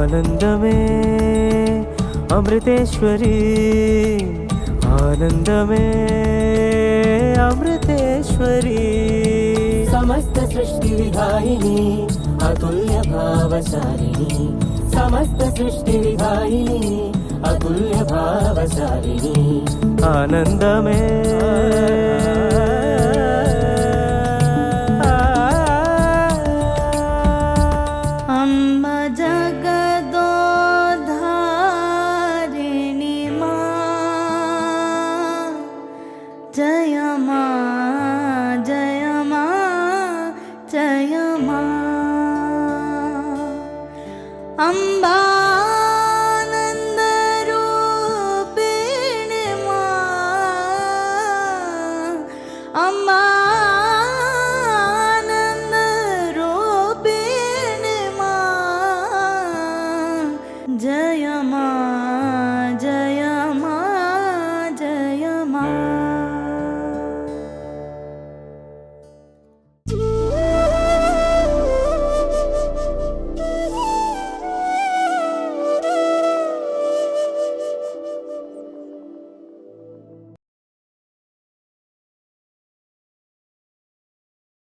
ఆనందమే అమృతేశ్వరి ఆనందమే అమృతేశ్వరి समस्त सृष्टि विधायिनी अतुल्य भावशालिनी समस्त सृष्टि विधायिनी अतुल्य भावशालिनी ఆనందమే अम्ब जगदोधारिणी मां जय मां जय मां जय मां अम्बानन्दरूपिणी मां अम्बानन्दरूपिणी मां जय मां जय